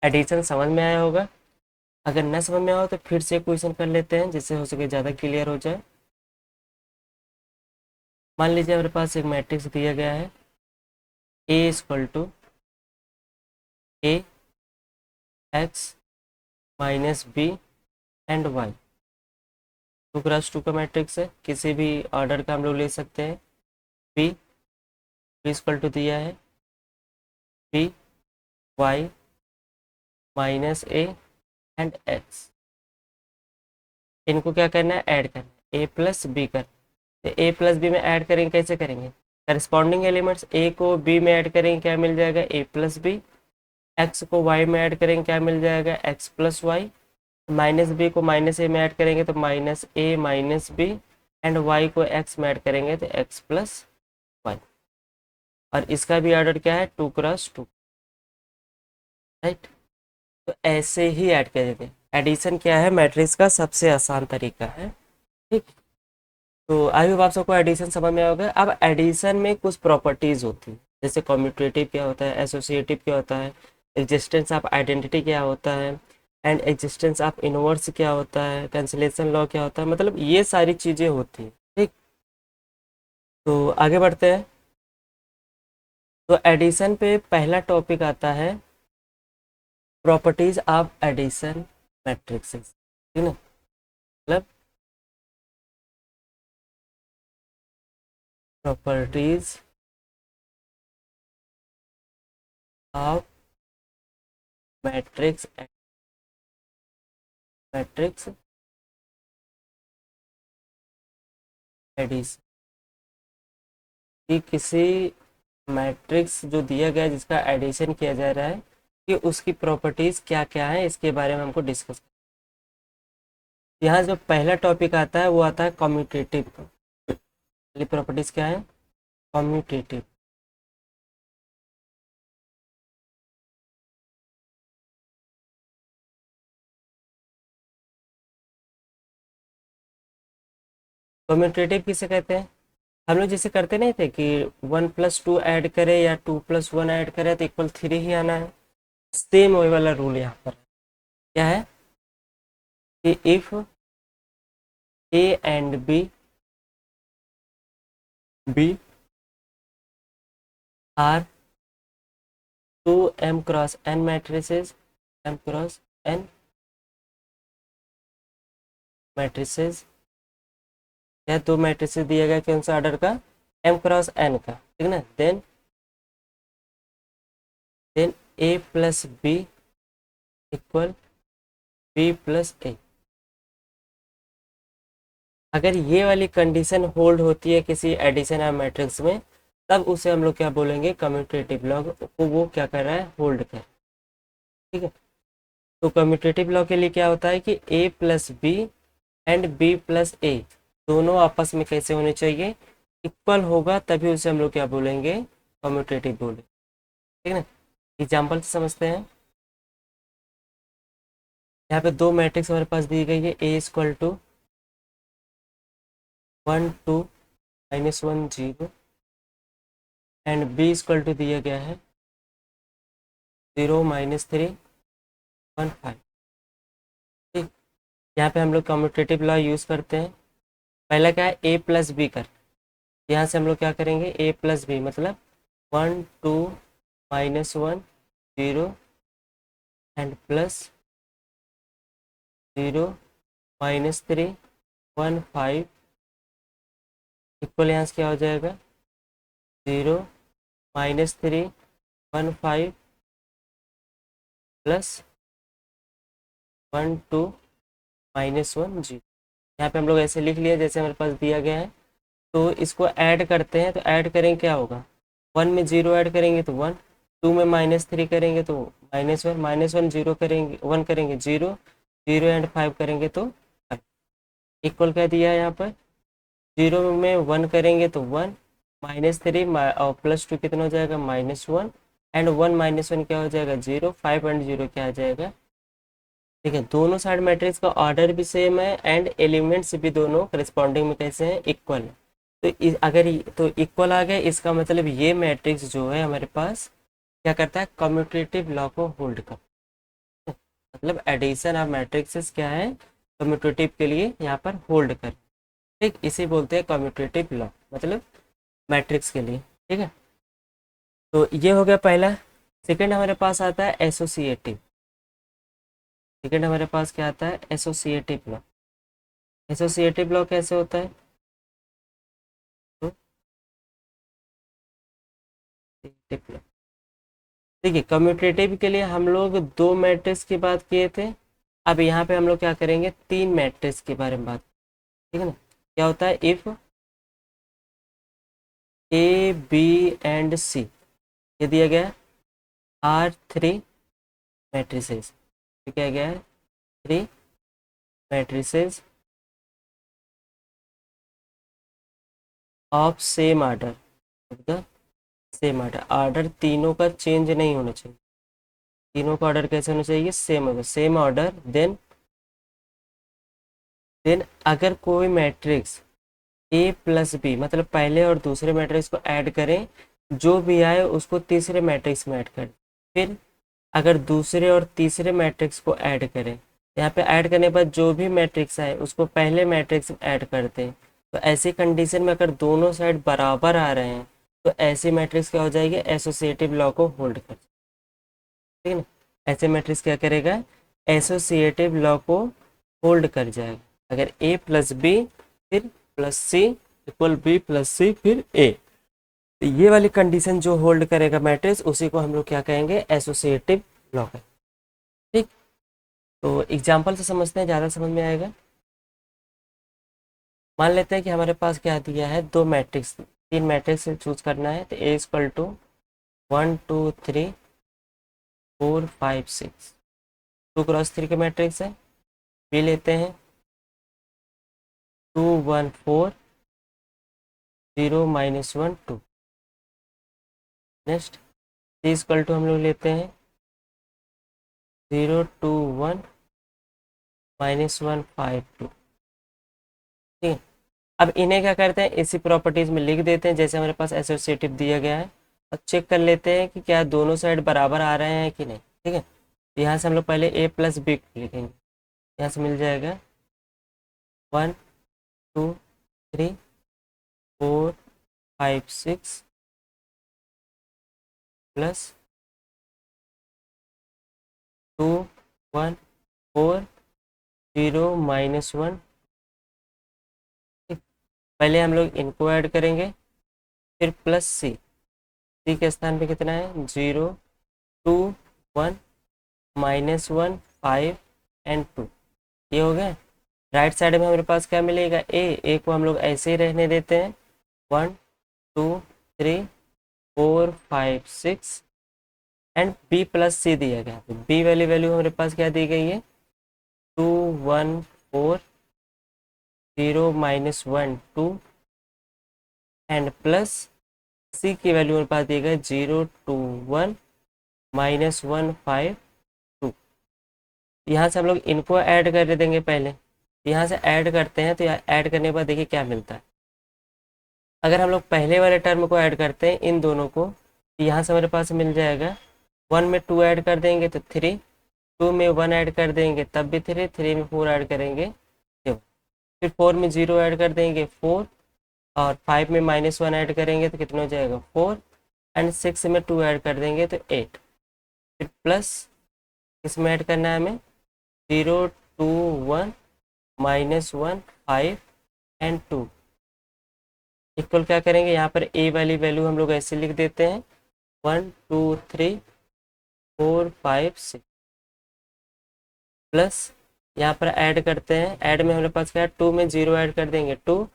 एडिशन समझ में आया होगा। अगर न समझ में आया हो तो फिर से क्वेश्चन कर लेते हैं जिससे हो सके ज़्यादा क्लियर हो जाए। मान लीजिए हमारे पास एक मैट्रिक्स दिया गया है, A equal to A X minus B and Y. 2 × 2 का मैट्रिक्स है, किसी भी ऑर्डर का हम लोग ले सकते हैं। बी इक्वल टू दिया है B Y -a and X. इनको क्या करना है, ऐड करना है, ए प्लस बी करना है। तो ए प्लस बी में ऐड करेंगे, कैसे करेंगे, करस्पॉन्डिंग एलिमेंट्स, ए को बी में ऐड करेंगे क्या मिल जाएगा, ए प्लस बी। एक्स को वाई में ऐड करेंगे क्या मिल जाएगा, X plus Y. Minus B को -a में ऐड करेंगे तो -a -b एंड वाई को एक्स में ऐड करेंगे तो एक्स प्लस वाई। और इसका भी ऑर्डर क्या है, 2 × 2, राइट। तो ऐसे ही ऐड करेंगे। एडिशन क्या है, मैट्रिक्स का सबसे आसान तरीका है, ठीक। तो आई होप आप सबको एडिशन समझ में आएगा। अब एडिशन में कुछ प्रॉपर्टीज होती है, जैसे कम्यूटेटिव क्या होता है, एसोसिएटिव क्या होता है, एग्जिस्टेंस ऑफ आइडेंटिटी क्या होता है एंड एग्जिस्टेंस ऑफ इनवर्स क्या होता है, कैंसिलेशन लॉ क्या होता है, मतलब ये सारी चीज़ें होती हैं, ठीक। तो आगे बढ़ते हैं। तो एडिशन पे पहला टॉपिक आता है प्रॉपर्टीज ऑफ एडिशन मैट्रिक्सेस, ठीक है। मतलब properties of matrix matrix addition, कि किसी मैट्रिक्स जो दिया गया है जिसका एडिशन किया जा रहा है कि उसकी प्रॉपर्टीज क्या क्या है, इसके बारे में हमको डिस्कस। यहाँ जो पहला टॉपिक आता है वो आता है कम्यूटेटिव। पहली प्रॉपर्टीज क्या है, कम्यूटेटिव। कम्यूटेटिव किसे कहते हैं, हम लोग जैसे करते नहीं थे कि 1 + 2 ऐड करें या 2 + 1 ऐड करें तो =3 ही आना है। सेम वही वाला रूल यहाँ पर क्या है कि if A and B are two M cross N matrices, M cross N matrices, या दो मैट्रिसेस दिया गया कौन सा ऑर्डर का, एम क्रॉस एन का, ठीक है ना। Then A plus B equal B plus A. अगर ये वाली कंडीशन होल्ड होती है किसी एडिशन या मैट्रिक्स में, तब उसे हम लोग क्या बोलेंगे, कम्यूटेटिव लॉ को वो क्या कर रहा है, होल्ड कर, ठीक है। तो कम्यूटेटिव लॉ के लिए क्या होता है कि A plus B and B plus A दोनों आपस में कैसे होने चाहिए, इक्वल होगा, तभी उसे हम लोग क्या बोलेंगे, कम्यूटेटिव बोले, ठीक है ना। एग्जाम्पल से समझते हैं। यहाँ पे दो मैट्रिक्स हमारे पास दी गई है, A equal to 1 2 -1 0 and B equal to दिया गया है 0 -3 1 5, ठीक। यहाँ पे हम लोग कम्यूटेटिव लॉ यूज़ करते हैं। पहला क्या है, ए प्लस बी कर, यहाँ से हम लोग क्या करेंगे, ए प्लस बी मतलब 1 2 -1 0 एंड प्लस 0 -3 1 5 इक्वल, यहाँ से क्या हो जाएगा, 0 -3 1 5 प्लस 1 2 -1 0। यहाँ पे हम लोग ऐसे लिख लिया जैसे हमारे पास दिया गया है। तो इसको ऐड करते हैं, तो ऐड करेंगे क्या होगा, 1 में 0 ऐड करेंगे तो 1, 2 में -3 करेंगे तो -1, -1 0 करेंगे, 1 करेंगे 0, 0 एंड 5 करेंगे तो 5 इक्वल क्या दिया है यहाँ पर, 0 में 1 करेंगे तो 1, -3 और +2 कितना हो जाएगा, -1 एंड 1 -1 क्या हो जाएगा 0, 5 एंड 0 क्या आ जाएगा, ठीक है। दोनों साइड मैट्रिक्स का ऑर्डर भी सेम है एंड एलिमेंट्स भी दोनों करस्पॉन्डिंग में कैसे हैं, इक्वल है। तो अगर तो इक्वल आ गया, इसका मतलब ये मैट्रिक्स जो है हमारे पास क्या करता है, कम्यूटेटिव लॉ को होल्ड करता है। मतलब एडिशन ऑफ मैट्रिक्सेस क्या है, कम्यूटेटिव के लिए यहाँ पर होल्ड कर, ठीक, इसे बोलते हैं कम्यूटेटिव लॉ, मतलब मैट्रिक्स के लिए, ठीक है। तो ये हो गया पहला। सेकंड हमारे पास आता है एसोसिएटिव। सेकंड हमारे पास क्या आता है, एसोसिएटिव लॉ। एसोसिएटिव लॉ कैसे होता है, तो देखिए कम्यूटेटिव के लिए हम लोग दो मैट्रिक्स की बात किए थे। अब यहाँ पे हम लोग क्या करेंगे, तीन मैट्रिक्स के बारे में बात, ठीक है ना। क्या होता है, इफ ए बी एंड सी ये दिया गया है, आर थ्री मैट्रिसेस, क्या गया है, three matrices of same order, the same order, order तीनों का चेंज नहीं होना चाहिए, तीनों का ऑर्डर कैसे होना चाहिए, सेम होगा, सेम ऑर्डर। देन अगर कोई मैट्रिक्स ए प्लस बी मतलब पहले और दूसरे मैट्रिक्स को ऐड करें, जो भी आए उसको तीसरे मैट्रिक्स में ऐड करें, फिर अगर दूसरे और तीसरे मैट्रिक्स को ऐड करें, यहाँ पे ऐड करने के बाद जो भी मैट्रिक्स आए उसको पहले मैट्रिक्स में ऐड करते हैं। तो ऐसी कंडीशन में अगर दोनों साइड बराबर आ रहे हैं, तो ऐसी मैट्रिक्स क्या हो जाएगी, एसोसिएटिव लॉ को होल्ड कर, ठीक है ना। ऐसे मैट्रिक्स क्या करेगा, एसोसिएटिव लॉ को होल्ड कर जाएगा। अगर ए प्लस बी फिर प्लस सी इक्वल बी प्लस सी फिर ए, तो ये वाली कंडीशन जो होल्ड करेगा मैट्रिक्स, उसी को हम लोग क्या कहेंगे, एसोसिएटिव लॉ कहेंगे, ठीक। तो एग्जाम्पल से समझते हैं, ज़्यादा समझ में आएगा। मान लेते हैं कि हमारे पास क्या दिया है, दो मैट्रिक्स, तीन मैट्रिक्स चूज करना है। तो ए इक्वल टू 1 2 3 4 5 6, 2 × 3 के मैट्रिक्स है। बी लेते हैं 2 1 4 0 -1 2। नेक्स्ट सी इक्वल टू हम लोग लेते हैं 0 2 1 -1 5 2, ठीक है। अब इन्हें क्या करते हैं, इसी प्रॉपर्टीज में लिख देते हैं जैसे हमारे पास एसोसिएटिव दिया गया है, और चेक कर लेते हैं कि क्या दोनों साइड बराबर आ रहे हैं कि नहीं, ठीक है। तो यहाँ से हम लोग पहले ए प्लस बी लिखेंगे, यहाँ से मिल जाएगा 1 2 3 4 5 6 प्लस 1 4 0 -1। पहले हम लोग इनको ऐड करेंगे, फिर प्लस सी। सी के स्थान पे कितना है? 0 2 1 -1 5 एंड 2। ये हो गया। राइट साइड में हमारे पास क्या मिलेगा? ए को हम लोग ऐसे ही रहने देते हैं। 1 2 3 4 5 6 एंड बी प्लस सी दिया गया। तो बी वाली वैल्यू हमारे पास क्या दी गई है? 2 1 4 0 -1 2 एंड प्लस सी की वैल्यू हमारे पास दी गई 0 2 1 -1 5 2। यहाँ से हम लोग इनको ऐड कर देंगे पहले। यहाँ से ऐड करते हैं तो यहाँ ऐड करने के बाद देखिए क्या मिलता है। अगर हम लोग पहले वाले टर्म को ऐड करते हैं इन दोनों को, तो यहाँ से हमारे पास मिल जाएगा 1 में 2 ऐड कर देंगे तो 3, 2 में 1 ऐड कर देंगे तब भी 3, 3 में 4 ऐड करेंगे 7, फिर 4 में 0 ऐड कर देंगे 4, और 5 में -1 ऐड करेंगे तो कितना हो जाएगा? 4, एंड 6 में 2 ऐड कर देंगे तो 8। फिर प्लस इसमें ऐड करना है हमें 0 2 1 -1 5 एंड 2 इक्वल क्या करेंगे? यहाँ पर ए वाली वैल्यू हम लोग ऐसे लिख देते हैं 1 2 3 4 5 6 प्लस यहाँ पर ऐड करते हैं। ऐड में हमारे पास क्या है? 2 में 0 ऐड कर देंगे 2,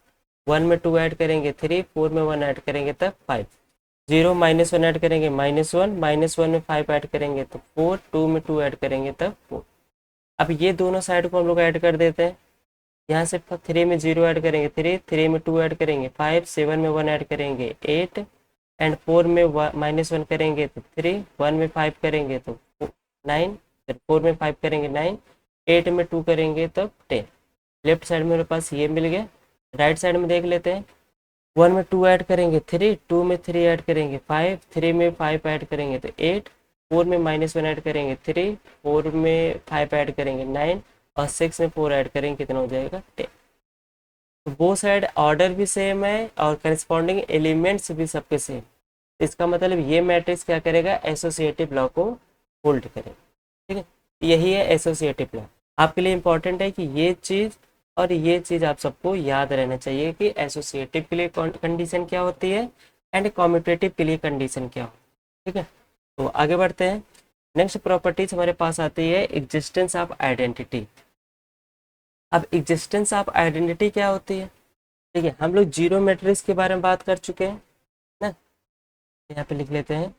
1 में 2 ऐड करेंगे 3, 4 में 1 ऐड करेंगे तब 5, 0 -1 ऐड करेंगे -1, -1 में 5 ऐड करेंगे तो 4, 2 में 2 ऐड करेंगे तब 4। अब ये दोनों साइड को हम लोग ऐड कर देते हैं। यहाँ से 3 में 0 ऐड करेंगे 3, 3 में 2 ऐड करेंगे 5, 7 में 1 ऐड करेंगे 8, एंड 4 में -1 करेंगे तो 3, 1 में 5 करेंगे तो 9, फिर 4 में 5 करेंगे 9, 8 में 2 करेंगे तो 10। लेफ्ट साइड में मेरे पास ये मिल गया। राइट साइड में देख लेते हैं। 1 में 2 ऐड करेंगे 3, 2 में 3 ऐड करेंगे 5, 3 में 5 ऐड करेंगे तो 8, 4 में -1 ऐड करेंगे 3, 4 में 5 ऐड करेंगे 9, और 6 में 4 ऐड करेंगे कितना हो जाएगा? 10। तो वो साइड ऑर्डर भी सेम है और करस्पॉन्डिंग एलिमेंट्स भी सबके सेम। इसका मतलब ये मैट्रिक्स क्या करेगा? एसोसिएटिव लॉ को होल्ड करेगा। ठीक है, यही है एसोसिएटिव लॉ। आपके लिए इंपॉर्टेंट है कि ये चीज़ और ये चीज़ आप सबको याद रहना चाहिए कि एसोसिएटिव के लिए कंडीशन क्या होती है एंड कॉम्यूटेटिव के लिए कंडीशन क्या हो। ठीक है, तो आगे बढ़ते हैं। नेक्स्ट प्रॉपर्टीज हमारे पास आती है एग्जिस्टेंस ऑफ आइडेंटिटी। अब एग्जिस्टेंस ऑफ आइडेंटिटी क्या होती है? ठीक है, हम लोग जीरो मैट्रिक्स के बारे में बात कर चुके हैं ना। यहाँ पे लिख लेते हैं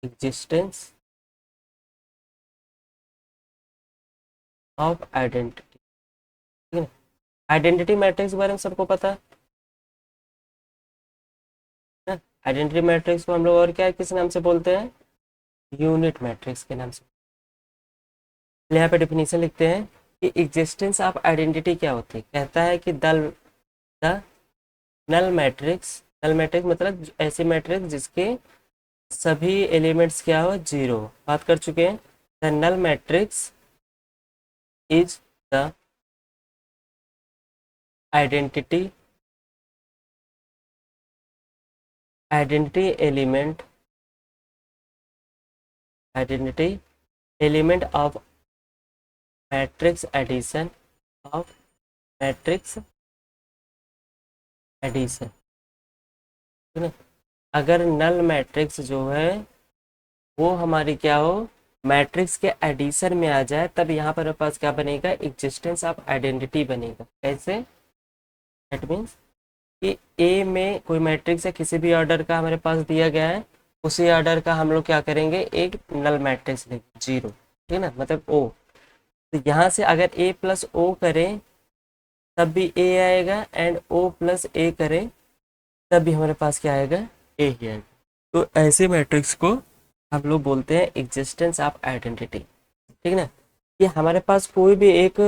एग्जिस्टेंस ऑफ आइडेंटिटी। ठीक है ना, आइडेंटिटी मैट्रिक्स के बारे में सबको पता है ना। आइडेंटिटी मैट्रिक्स को हम लोग और क्या किस नाम से बोलते हैं? यूनिट मैट्रिक्स के नाम से। यहाँ पे डेफिनेशन लिखते हैं कि एग्जिस्टेंस ऑफ आइडेंटिटी क्या होती है। कहता है कि the null matrix, null matrix मतलब ऐसी मैट्रिक्स जिसके सभी एलिमेंट्स क्या हो? जीरो। बात कर चुके हैं। The null matrix is the identity identity element of matrix addition of matrix addition. ठीक है, अगर नल मैट्रिक्स जो है वो हमारी क्या हो? मैट्रिक्स के एडिशन में आ जाए तब यहाँ पर हमारे पास क्या बनेगा? एग्जिस्टेंस ऑफ आइडेंटिटी बनेगा। कैसे? दैट मीन्स कि ए में कोई मैट्रिक्स है किसी भी ऑर्डर का हमारे पास दिया गया है, उसी ऑर्डर का हम लोग क्या करेंगे? एक नल मैट्रिक्स लेंगे जीरो। ठीक है ना, मतलब ओ। तो यहाँ से अगर ए प्लस ओ करें तब भी ए आएगा, एंड ओ प्लस ए करें तब भी हमारे पास क्या आएगा? ए ही आएगा। तो ऐसे मैट्रिक्स को हम लोग बोलते हैं एग्जिस्टेंस ऑफ आइडेंटिटी। ठीक है ना, कि हमारे पास कोई भी एक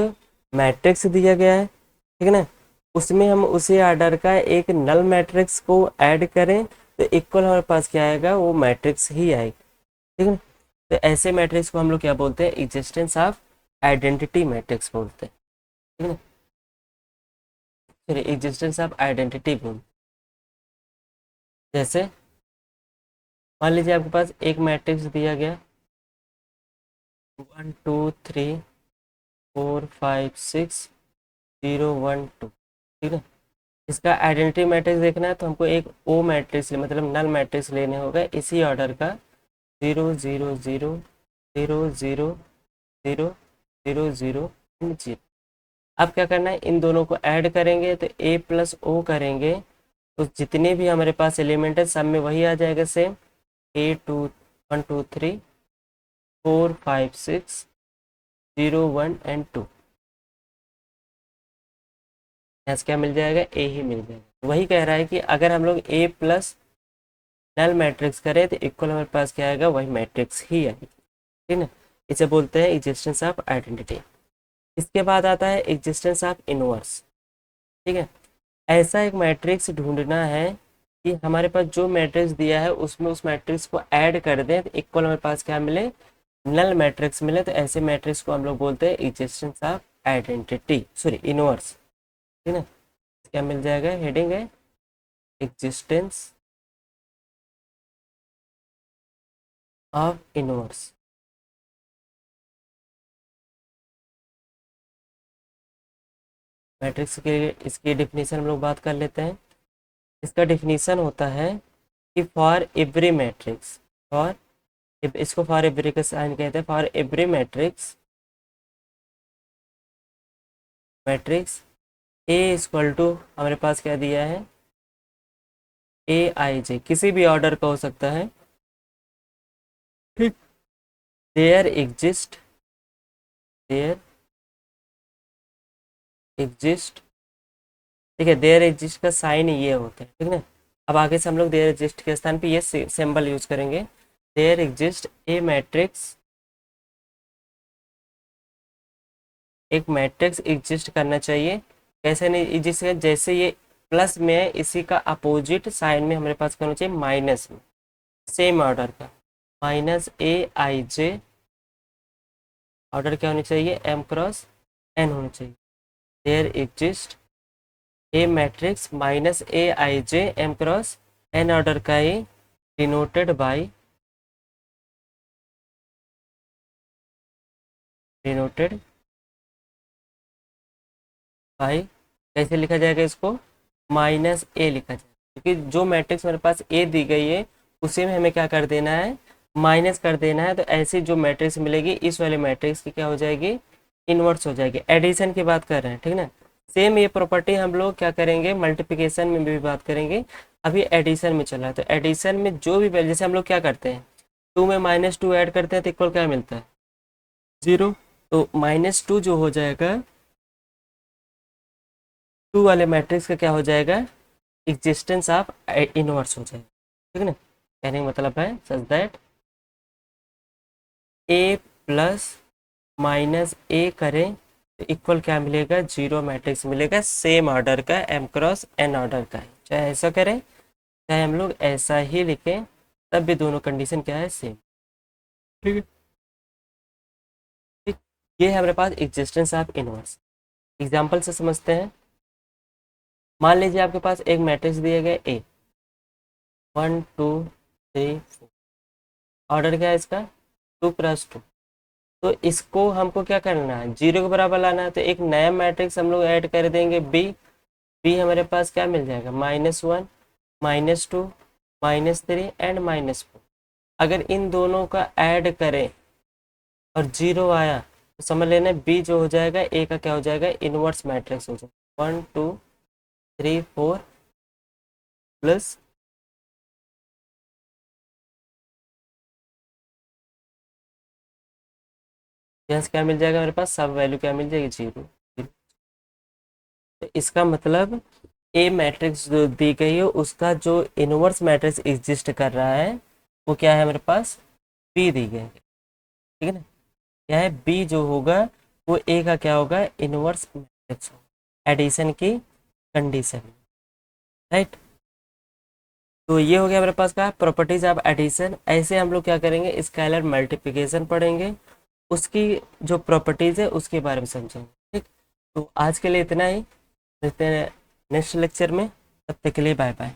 मैट्रिक्स दिया गया है, ठीक है ना, उसमें हम उसी ऑर्डर का एक नल मैट्रिक्स को ऐड करें तो इक्वल हमारे पास क्या आएगा? वो मैट्रिक्स ही आएगा। ठीक है ना, तो ऐसे मैट्रिक्स को हम लोग क्या बोलते हैं? एग्जिस्टेंस ऑफ आइडेंटिटी मैट्रिक्स बोलते हैं। ठीक है ना, फिर एग्जिस्टेंस ऑफ आइडेंटिटी बोल, जैसे मान लीजिए आपके पास एक मैट्रिक्स दिया गया, 1 2 3 4 5 6 0 1 2, ठीक है। इसका आइडेंटिटी मैट्रिक्स देखना है तो हमको एक ओ मैट्रिक्स मतलब नल मैट्रिक्स लेने होगा इसी ऑर्डर का, 0 0 0 0 0 0 0 0 0। अब क्या करना है, इन दोनों को ऐड करेंगे तो ए प्लस ओ करेंगे तो जितने भी हमारे पास एलिमेंट है सब में वही आ जाएगा सेम, ए टू 1 2 3 4 5 6 0 1 एंड 2। यहाँ से क्या मिल जाएगा, ए ही मिल जाएगा। वही कह रहा है कि अगर हम लोग ए प्लस नल मैट्रिक्स करें तो इक्वल हमारे पास क्या आएगा, वही मैट्रिक्स ही आएगी, ठीक है। इसे बोलते हैं एग्जिस्टेंस ऑफ आइडेंटिटी। इसके बाद आता है एग्जिस्टेंस ऑफ इनवर्स, ठीक है। ऐसा एक मैट्रिक्स ढूंढना है कि हमारे पास जो मैट्रिक्स दिया है उसमें उस मैट्रिक्स को ऐड कर दें तो इक्वल हमारे पास क्या मिले, नल मैट्रिक्स मिले। तो ऐसे मैट्रिक्स को हम लोग बोलते हैं existence of identity, sorry inverse, ठीक है। क्या मिल जाएगा, हेडिंग है एग्जिस्टेंस ऑफ इनवर्स। मैट्रिक्स के इसकी डिफिनीशन हम लोग बात कर लेते हैं। इसका डिफिनीशन होता है कि फॉर एवरी मैट्रिक्स, फॉर इसको फॉर एवरी का साइन कहते हैं, for every matrix, matrix A equal to हमारे पास क्या दिया है, ए आई जे, किसी भी ऑर्डर का हो सकता है, ठीक। देयर एग्जिस्ट, देयर एग्जिस्ट, ठीक है। देयर एग्जिस्ट का साइन ये होता है, ठीक है। अब आगे से हम लोग देयर एग्जिस्ट के स्थान पे ये सिंबल यूज करेंगे। देयर एग्जिस्ट ए मैट्रिक्स, एक मैट्रिक्स एग्जिस्ट करना चाहिए, कैसे नहीं, जिससे जैसे ये प्लस में है इसी का अपोजिट साइन में हमारे पास क्या होना चाहिए, माइनस में, सेम ऑर्डर का, minus A I J, order क्या होनी चाहिए, एम क्रॉस एन होना चाहिए। There exist a matrix minus A I J M cross N order का ही, डिनोटेड बाई, डिनोटेड बाई, कैसे लिखा जाएगा इसको, माइनस ए लिखा जाएगा, क्योंकि जो मैट्रिक्स मेरे पास ए दी गई है उसी में हमें क्या कर देना है, माइनस कर देना है। तो ऐसी जो मैट्रिक्स मिलेगी इस वाले मैट्रिक्स की क्या हो जाएगी, इन्वर्स हो जाएगी। एडिशन की बात कर रहे हैं, ठीक ना। सेम ये प्रॉपर्टी हम लोग क्या करेंगे, मल्टीप्लिकेशन में भी बात करेंगे। अभी एडिशन में चला है तो एडिशन में जो भी वैल्यू, जैसे हम लोग क्या करते हैं, 2 में -2 ऐड करते हैं तो इक्वल क्या मिलता है, 0। तो -2 जो हो जाएगा 2 वाले मैट्रिक्स का क्या हो जाएगा, एग्जिस्टेंस ऑफ इनवर्स हो जाएगा, ठीक है ना। कहने का मतलब है such that A plus minus A करें तो इक्वल क्या मिलेगा, 0 मैट्रिक्स मिलेगा, सेम ऑर्डर का, एम क्रॉस एन ऑर्डर का है। चाहे ऐसा करें चाहे हम लोग ऐसा ही लिखें, तब भी दोनों कंडीशन क्या है, सेम, ठीक है। ठीक, ये है हमारे पास एग्जिस्टेंस ऑफ इनवर्स। एग्जाम्पल से समझते हैं। मान लीजिए आपके पास एक मैट्रिक्स दिया गया ए, 1 2 3 4, ऑर्डर क्या है इसका, 2 क्रॉस 2। तो इसको हमको क्या करना है, 0 के बराबर लाना है। तो एक नया मैट्रिक्स हम लोग ऐड कर देंगे बी, बी हमारे पास क्या मिल जाएगा, -1 -2 -3 एंड -4। अगर इन दोनों का ऐड करें और 0 आया तो समझ लेना बी जो हो जाएगा ए का क्या हो जाएगा, इनवर्स मैट्रिक्स हो जाएगा। 1 2 3 4 प्लस यहाँ से क्या मिल जाएगा, मेरे पास सब वैल्यू क्या मिल जाएगी, 0। तो इसका मतलब ए मैट्रिक्स जो दी गई है उसका जो इनवर्स मैट्रिक्स एग्जिस्ट कर रहा है वो क्या है, मेरे पास बी दी गई है, ठीक है ना। क्या है, बी जो होगा वो ए का क्या होगा, इनवर्स मैट्रिक्स होगा, एडिशन की कंडीशन, राइट। तो ये हो गया मेरे पास का प्रॉपर्टीज ऑफ एडिशन। ऐसे हम लोग क्या करेंगे, स्केलर मल्टीप्लिकेशन पढ़ेंगे, उसकी जो प्रॉपर्टीज है उसके बारे में समझेंगे, ठीक। तो आज के लिए इतना ही, मिलते हैं नेक्स्ट लेक्चर में, तब तक के लिए बाय बाय।